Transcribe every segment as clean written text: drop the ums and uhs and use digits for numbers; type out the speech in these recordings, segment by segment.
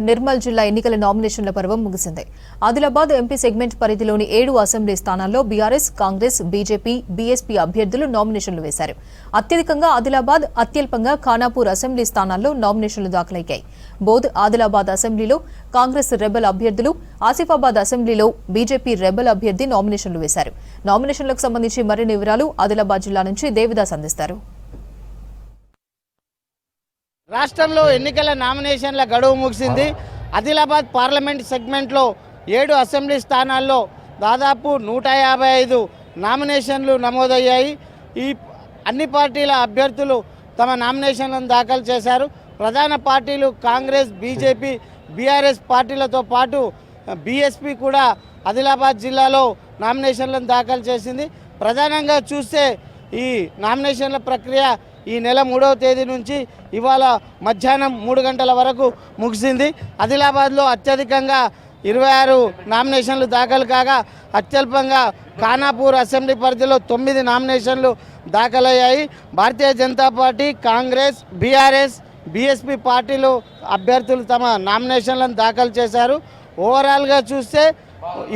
నిర్మల్ జిల్లా ఎన్నికల నామినేషన్ల పర్వం ముగిసింది. ఆదిలాబాద్ ఎంపీ సెగ్మెంట్ పరిధిలోని 7 అసెంబ్లీ స్థానాల్లో బీఆర్ఎస్, కాంగ్రెస్, బీజేపీ, బీఎస్పీ అభ్యర్థులు నామినేషన్లు వేశారు. అత్యధికంగా ఆదిలాబాద్, అత్యల్పంగా ఖానాపూర్ అసెంబ్లీ స్థానాల్లో నామినేషన్లు దాఖలయ్యాయి. బోధ్, ఆదిలాబాద్ అసెంబ్లీలో కాంగ్రెస్ రెబల్ అభ్యర్థులు, ఆసిఫాబాద్ అసెంబ్లీలో బీజేపీ రెబల్ అభ్యర్థి నామినేషన్లు వేశారు. నామినేషన్లకు సంబంధించి మరిన్ని వివరాలు ఆదిలాబాద్ జిల్లా నుంచి దేవిదాస్ అందిస్తారు. రాష్ట్రంలో ఎన్నికల నామినేషన్ల గడువు ముగిసింది. ఆదిలాబాద్ పార్లమెంట్ సెగ్మెంట్లో 7 అసెంబ్లీ స్థానాల్లో దాదాపు 155 నామినేషన్లు నమోదయ్యాయి. ఈ అన్ని పార్టీల అభ్యర్థులు తమ నామినేషన్లను దాఖలు చేశారు. ప్రధాన పార్టీలు కాంగ్రెస్, బీజేపీ, బీఆర్ఎస్ పార్టీలతో పాటు బీఎస్పీ కూడా ఆదిలాబాద్ జిల్లాలో నామినేషన్లను దాఖలు చేసింది. ప్రధానంగా చూస్తే ఈ నామినేషన్ల ప్రక్రియ ఈ నెల 3వ తేదీ నుంచి ఇవాళ మధ్యాహ్నం 3 గంటల వరకు ముగిసింది. ఆదిలాబాద్లో అత్యధికంగా 26 నామినేషన్లు దాఖలు కాగా అత్యల్పంగా ఖానాపూర్ అసెంబ్లీ పరిధిలో 9 నామినేషన్లు దాఖలయ్యాయి. Bharatiya Janata party, Congress, BRS, BSP పార్టీలు అభ్యర్థులు తమ నామినేషన్లను దాఖలు చేశారు. ఓవరాల్గా చూస్తే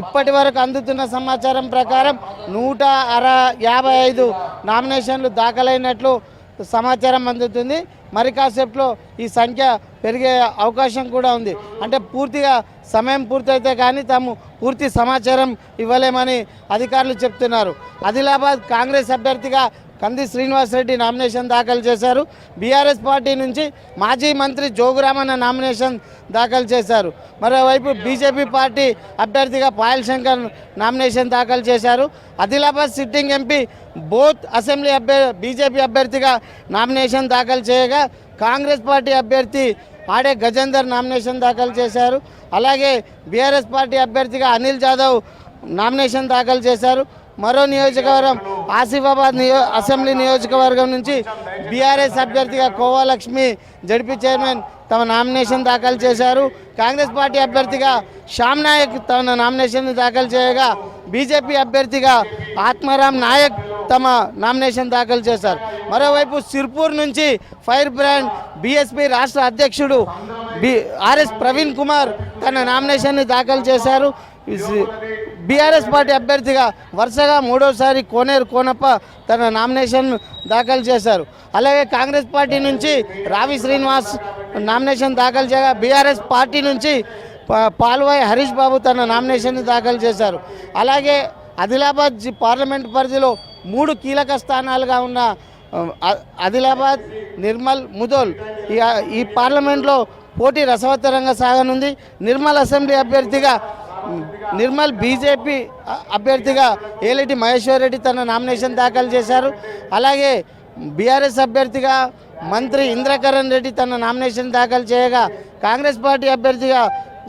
ఇప్పటి వరకు అందుతున్న సమాచారం ప్రకారం 155 నామినేషన్లు దాఖలైనట్లు సమాచారం అందుతుంది. మరి కాసేపులో ఈ సంఖ్య పెరిగే అవకాశం కూడా ఉంది. అంటే పూర్తిగా సమయం పూర్తయితే కానీ తాము పూర్తి సమాచారం ఇవ్వలేమని అధికారులు చెప్తున్నారు. ఆదిలాబాద్ కాంగ్రెస్ అభ్యర్థిగా కంది శ్రీనివాసరెడ్డి నామినేషన్ దాఖలు చేశారు. బీఆర్ఎస్ పార్టీ నుంచి మాజీ మంత్రి జోగురామన్న నామినేషన్ దాఖలు చేశారు. మరోవైపు బీజేపీ పార్టీ అభ్యర్థిగా పాయల్ శంకర్ నామినేషన్ దాఖలు చేశారు. Adilabad sitting MP both assembly BJP అభ్యర్థిగా నామినేషన్ దాఖలు చేయగా కాంగ్రెస్ పార్టీ అభ్యర్థి ఆడే గజేందర్ నామినేషన్ దాఖలు చేశారు. అలాగే బీఆర్ఎస్ పార్టీ అభ్యర్థిగా అనిల్ జాదవ్ నామినేషన్ దాఖలు చేశారు. మరో నియోజకవర్గం ఆసిఫాబాద్ అసెంబ్లీ నియోజకవర్గం నుంచి బీఆర్ఎస్ అభ్యర్థిగా కోవాలక్ష్మి జడ్పీ చైర్మన్ తమ నామినేషన్ దాఖలు చేశారు. కాంగ్రెస్ పార్టీ అభ్యర్థిగా శ్యామ్ నాయక్ తమ నామినేషన్ దాఖలు చేయగా బీజేపీ అభ్యర్థిగా ఆత్మారాం నాయక్ తమ నామినేషన్ దాఖలు చేశారు. మరోవైపు సిర్పూర్ నుంచి ఫైర్ బ్రాండ్ బీఎస్పీ రాష్ట్ర అధ్యక్షుడు ఆర్ఎస్ ప్రవీణ్ కుమార్ తన నామినేషన్ని దాఖలు చేశారు. బీఆర్ఎస్ పార్టీ అభ్యర్థిగా వరుసగా 3వసారి కోనేరు కోనప్ప తన నామినేషన్ దాఖలు చేశారు. అలాగే కాంగ్రెస్ పార్టీ నుంచి రావి శ్రీనివాస్ నామినేషన్ దాఖలు చేయగా బీఆర్ఎస్ పార్టీ నుంచి పాల్వాయి హరీష్ బాబు తన నామినేషన్ దాఖలు చేశారు. అలాగే ఆదిలాబాద్ పార్లమెంట్ పరిధిలో 3 కీలక స్థానాలుగా ఉన్న ఆదిలాబాద్, నిర్మల్, ముదోల్ ఈ పార్లమెంట్లో పోటీ రసవత్తరంగా సాగనుంది. నిర్మల్ అసెంబ్లీ అభ్యర్థిగా నిర్మల్ బీజేపీ అభ్యర్థిగా ఏలేటి మహేశ్వర్ రెడ్డి తన నామినేషన్ దాఖలు చేశారు. అలాగే బీఆర్ఎస్ అభ్యర్థిగా మంత్రి ఇంద్రకరణ్ రెడ్డి తన నామినేషన్ దాఖలు చేయగా కాంగ్రెస్ పార్టీ అభ్యర్థిగా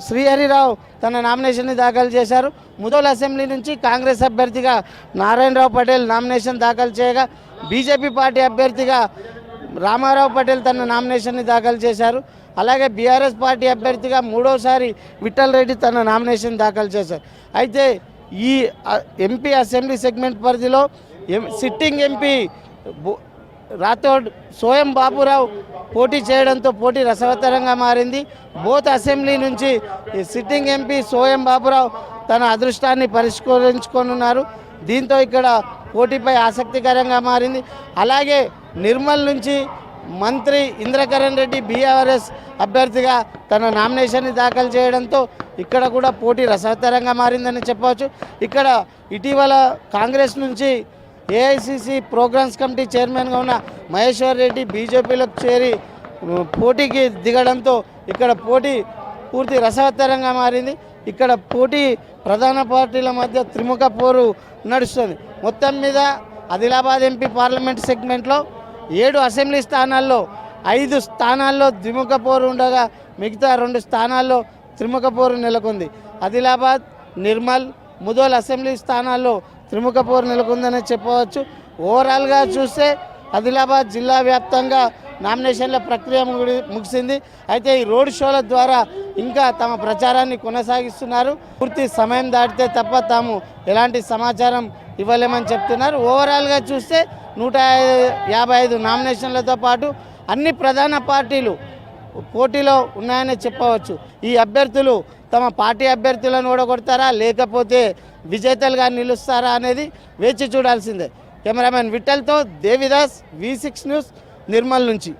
శ్రీహరిరావు తన నామినేషన్ దాఖలు చేశారు. ముదోల్ అసెంబ్లీ నుంచి కాంగ్రెస్ అభ్యర్థిగా నారాయణరావు పటేల్ నామినేషన్ దాఖలు చేయగా బీజేపీ పార్టీ అభ్యర్థిగా రామారావు పటేల్ తన నామినేషన్ దాఖలు చేశారు. అలాగే బీఆర్ఎస్ పార్టీ అభ్యర్థిగా 3వసారి విఠల్ రెడ్డి తన నామినేషన్ దాఖలు చేశారు. అయితే ఈ ఎంపీ అసెంబ్లీ సెగ్మెంట్ పరిధిలో సిట్టింగ్ ఎంపీ రాథోడ్ సోయం బాబురావు పోటీ చేయడంతో పోటీ రసవత్తరంగా మారింది. బోత్ అసెంబ్లీ నుంచి సిట్టింగ్ ఎంపీ సోయం బాబురావు తన అదృష్టాన్ని పరిష్కరించుకోనున్నారు. దీంతో ఇక్కడ పోటీపై ఆసక్తికరంగా మారింది. అలాగే నిర్మల్ నుంచి మంత్రి ఇంద్రకరణ్ రెడ్డి బీఆర్ఎస్ అభ్యర్థిగా తన నామినేషన్ని దాఖలు చేయడంతో ఇక్కడ కూడా పోటీ రసవత్తరంగా మారిందని చెప్పవచ్చు. ఇక్కడ ఇటీవల కాంగ్రెస్ నుంచి ఏఐసిసి ప్రోగ్రామ్స్ కమిటీ చైర్మన్గా ఉన్న మహేశ్వర్ రెడ్డి బీజేపీలోకి చేరి పోటీకి దిగడంతో ఇక్కడ పోటీ పూర్తి రసవత్తరంగా మారింది. ఇక్కడ పోటీ ప్రధాన పార్టీల మధ్య త్రిముఖ పోరు నడుస్తుంది. మొత్తం మీద ఆదిలాబాద్ ఎంపీ పార్లమెంట్ సెగ్మెంట్లో 7 అసెంబ్లీ స్థానాల్లో 5 స్థానాల్లో ద్విముఖ పోరు ఉండగా మిగతా 2 స్థానాల్లో త్రిముఖ పోరు నెలకొంది. ఆదిలాబాద్, నిర్మల్, ముదోల్ అసెంబ్లీ స్థానాల్లో త్రిముఖ పోరు నెలకొందని చెప్పవచ్చు. ఓవరాల్గా చూస్తే ఆదిలాబాద్ జిల్లా వ్యాప్తంగా నామినేషన్ల ప్రక్రియ ముగిసింది. అయితే ఈ రోడ్ షోల ద్వారా ఇంకా తమ ప్రచారాన్ని కొనసాగిస్తున్నారు. పూర్తి సమయం దాటితే తప్ప తాము ఎలాంటి సమాచారం ఇవ్వలేమని చెప్తున్నారు. ఓవరాల్గా చూస్తే 155 నామినేషన్లతో పాటు అన్ని ప్రధాన పార్టీలు పోటీలో ఉన్నాయని చెప్పవచ్చు. ఈ అభ్యర్థులు తమ పార్టీ అభ్యర్థులను ఓడగొడతారా లేకపోతే విజేతలుగా నిలుస్తారా అనేది వేచి చూడాల్సిందే. కెమెరామెన్ విఠల్తో దేవిదాస్, V6 న్యూస్, నిర్మల్ నుంచి.